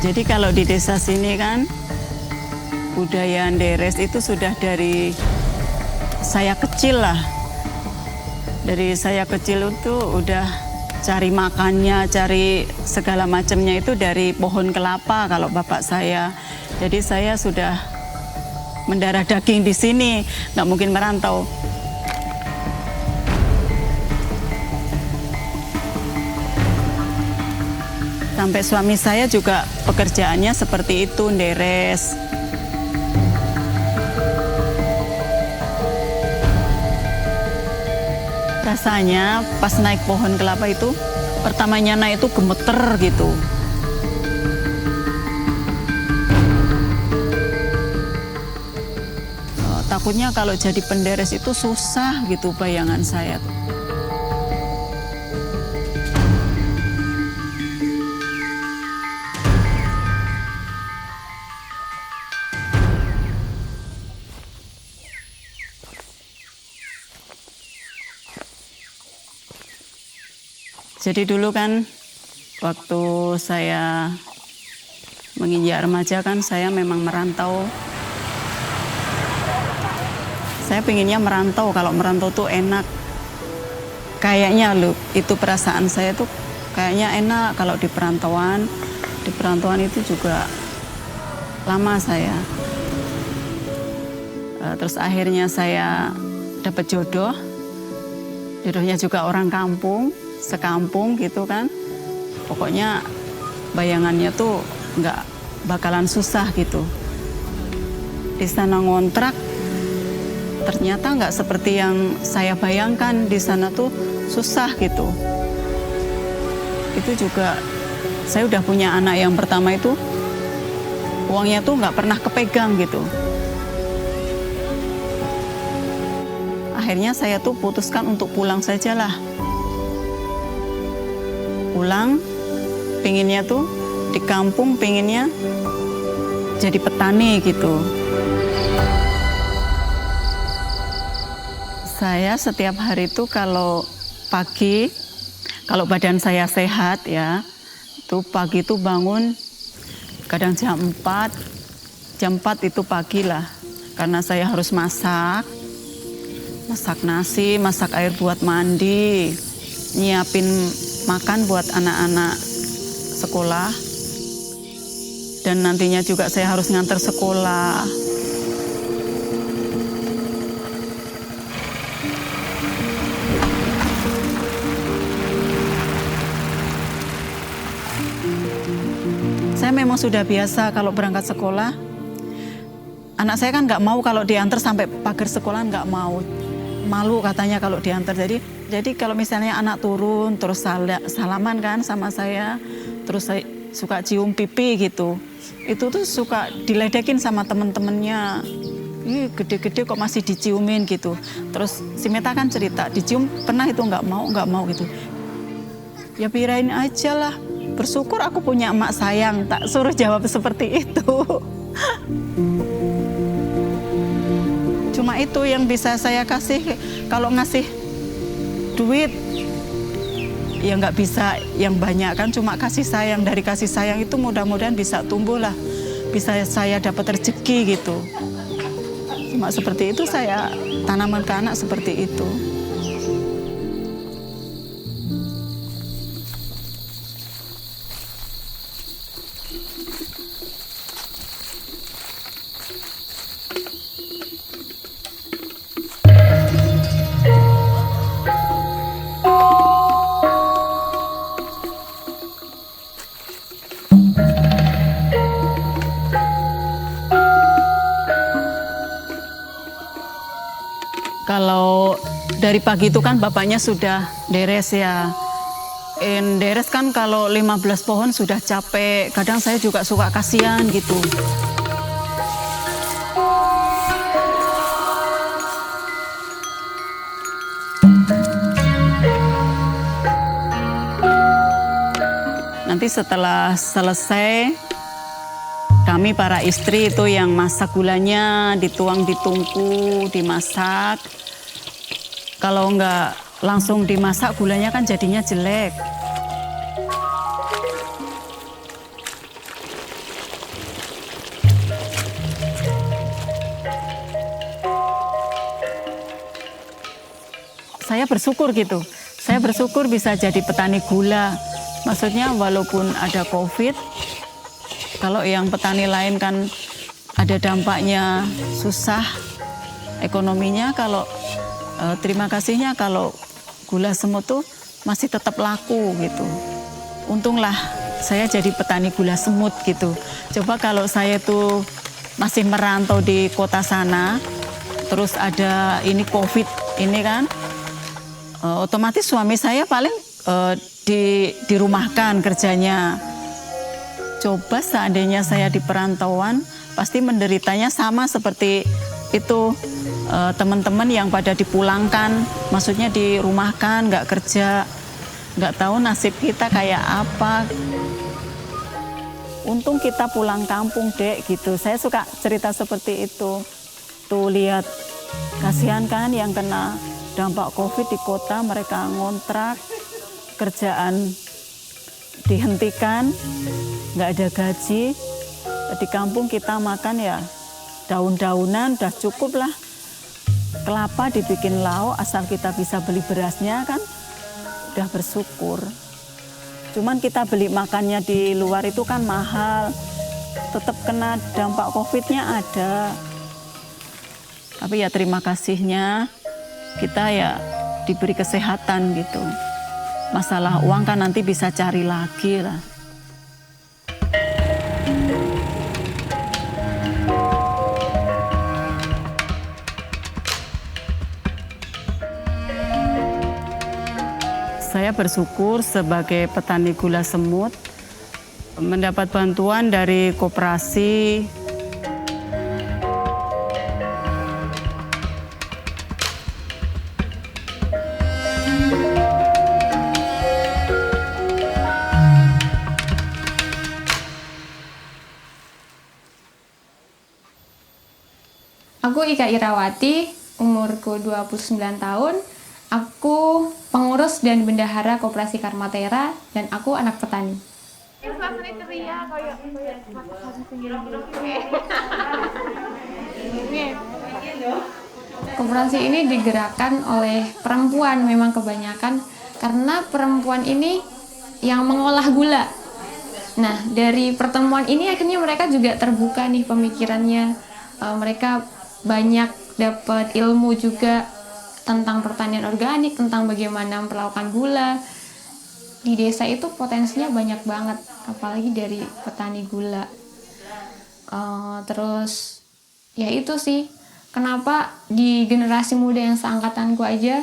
Jadi kalau di desa sini kan budaya nderes itu sudah dari saya kecil lah. Dari saya kecil itu udah cari makannya, cari segala macamnya itu dari pohon kelapa kalau bapak saya. Jadi saya sudah mendarah daging di sini, nggak mungkin merantau. Sampai suami saya juga pekerjaannya seperti itu, nderes. Rasanya pas naik pohon kelapa itu, pertamanya naik itu gemeter gitu. Takutnya kalau jadi penderes itu susah gitu bayangan saya. Jadi dulu kan waktu saya menginjak remaja kan saya memang merantau. Saya pengennya merantau, kalau merantau tuh enak. Kayaknya loh, itu perasaan saya tuh kayaknya enak kalau di perantauan. Di perantauan itu juga lama saya. Terus akhirnya saya dapat jodoh. Jodohnya juga orang kampung. Sekampung gitu kan, pokoknya bayangannya tuh nggak bakalan susah gitu. Di sana ngontrak, ternyata nggak seperti yang saya bayangkan. Di sana tuh susah gitu. Itu juga saya udah punya anak yang pertama itu, uangnya tuh nggak pernah kepegang gitu. Akhirnya saya tuh putuskan untuk pulang sajalah. Pulang, pengennya tuh di kampung, pengennya jadi petani gitu. Saya setiap hari itu kalau pagi, kalau badan saya sehat ya, itu pagi itu bangun kadang jam 4 itu pagi lah. Karena saya harus masak nasi, masak air buat mandi, nyiapin makan buat anak-anak sekolah, dan nantinya juga saya harus nganter sekolah. Saya memang sudah biasa kalau berangkat sekolah. Anak saya kan nggak mau kalau diantar sampai pagar sekolah, nggak mau. Malu katanya kalau diantar. Jadi kalau misalnya anak turun terus salaman kan sama saya, terus saya suka cium pipi gitu. Itu tuh suka diledekin sama temen-temennya. Ih, gede-gede kok masih diciumin gitu. Terus si Meta kan cerita, dicium pernah itu nggak mau gitu. Ya pirain aja lah. Bersyukur aku punya emak sayang, tak suruh jawab seperti itu. Cuma itu yang bisa saya kasih. Kalau ngasih duit ya nggak bisa yang banyak kan, cuma kasih sayang. Dari kasih sayang itu mudah-mudahan bisa tumbuh lah, bisa saya dapat rezeki gitu. Cuma seperti itu saya tanamkan ke anak, seperti itu. Kalau dari pagi itu kan bapaknya sudah deres ya. Deres kan kalau 15 pohon sudah capek. Kadang saya juga suka kasihan gitu. Nanti setelah selesai, kami para istri itu yang masak gulanya, dituang di tungku, dimasak. Kalau nggak langsung dimasak, gulanya kan jadinya jelek. saya bersyukur gitu. Saya bersyukur bisa jadi petani gula. Maksudnya walaupun ada COVID, kalau yang petani lain kan ada dampaknya susah ekonominya, kalau terima kasihnya kalau gula semut tuh masih tetap laku gitu. Untunglah saya jadi petani gula semut gitu. Coba kalau saya tuh masih merantau di kota sana, terus ada ini COVID ini kan, otomatis suami saya paling dirumahkan kerjanya. Coba seandainya saya di perantauan, pasti menderitanya sama seperti itu teman-teman yang pada dipulangkan, maksudnya dirumahkan, nggak kerja, nggak tahu nasib kita kayak apa. Untung kita pulang kampung, Dek, gitu. Saya suka cerita seperti itu. Tuh lihat, kasihan kan yang kena dampak COVID di kota, mereka ngontrak, kerjaan dihentikan, nggak ada gaji. Di kampung kita makan ya daun-daunan, udah cukup lah. Kelapa dibikin lauk, asal kita bisa beli berasnya kan, udah bersyukur. Cuman kita beli makannya di luar itu kan mahal, tetap kena dampak COVID-nya ada. Tapi ya terima kasihnya kita ya diberi kesehatan gitu. Masalah uang kan nanti bisa cari lagi lah. Saya bersyukur sebagai petani gula semut mendapat bantuan dari koperasi. Aku Ika Irawati, umurku 29 tahun. Aku pengurus dan bendahara Koperasi Karmatera dan aku anak petani. Koperasi ini digerakkan oleh perempuan memang kebanyakan karena perempuan ini yang mengolah gula. Nah, dari pertemuan ini akhirnya mereka juga terbuka nih pemikirannya. Mereka banyak dapat ilmu juga tentang pertanian organik, tentang bagaimana memperlakukan gula. Di desa itu potensinya banyak banget, apalagi dari petani gula. Terus ya itu sih, kenapa di generasi muda yang seangkatanku aja,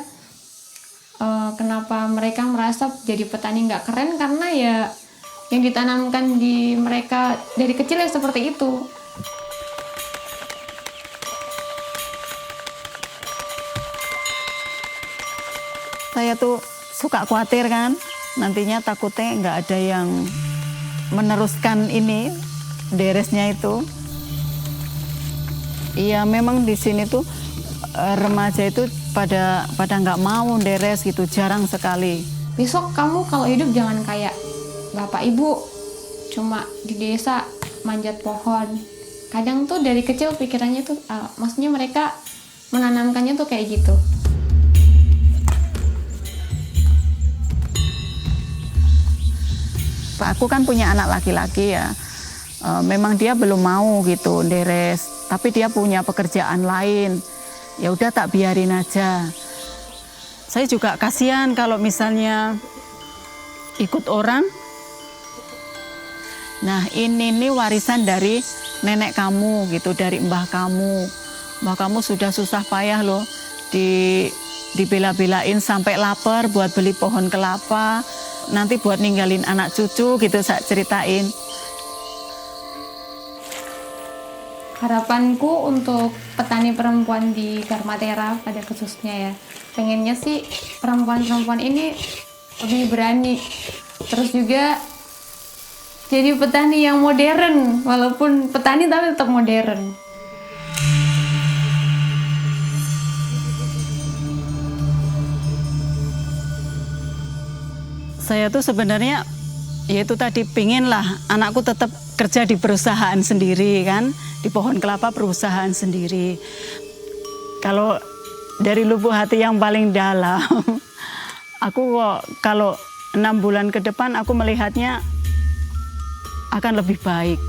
kenapa mereka merasa jadi petani nggak keren, karena ya yang ditanamkan di mereka dari kecil ya seperti itu. Saya tuh suka khawatir kan, nantinya takutnya nggak ada yang meneruskan ini, deresnya itu. Iya memang di sini tuh remaja itu pada nggak mau deres gitu, jarang sekali. Besok kamu kalau hidup jangan kayak bapak ibu, cuma di desa manjat pohon. Kadang tuh dari kecil pikirannya tuh, maksudnya mereka menanamkannya tuh kayak gitu. Aku kan punya anak laki-laki ya, memang dia belum mau gitu deres, tapi dia punya pekerjaan lain. Ya udah tak biarin aja. Saya juga kasihan kalau misalnya ikut orang. Nah ini warisan dari nenek kamu gitu, dari mbah kamu. Mbah kamu sudah susah payah loh, dibela-belain sampai lapar buat beli pohon kelapa. Nanti buat ninggalin anak cucu gitu saya ceritain. Harapanku untuk petani perempuan di Karmatera pada khususnya ya, pengennya sih perempuan-perempuan ini lebih berani. Terus juga jadi petani yang modern, walaupun petani tapi tetap modern. Saya tuh sebenarnya ya itu tadi pingin lah anakku tetap kerja di perusahaan sendiri kan, di pohon kelapa perusahaan sendiri. Kalau dari lubuk hati yang paling dalam, aku kok kalau 6 bulan ke depan aku melihatnya akan lebih baik.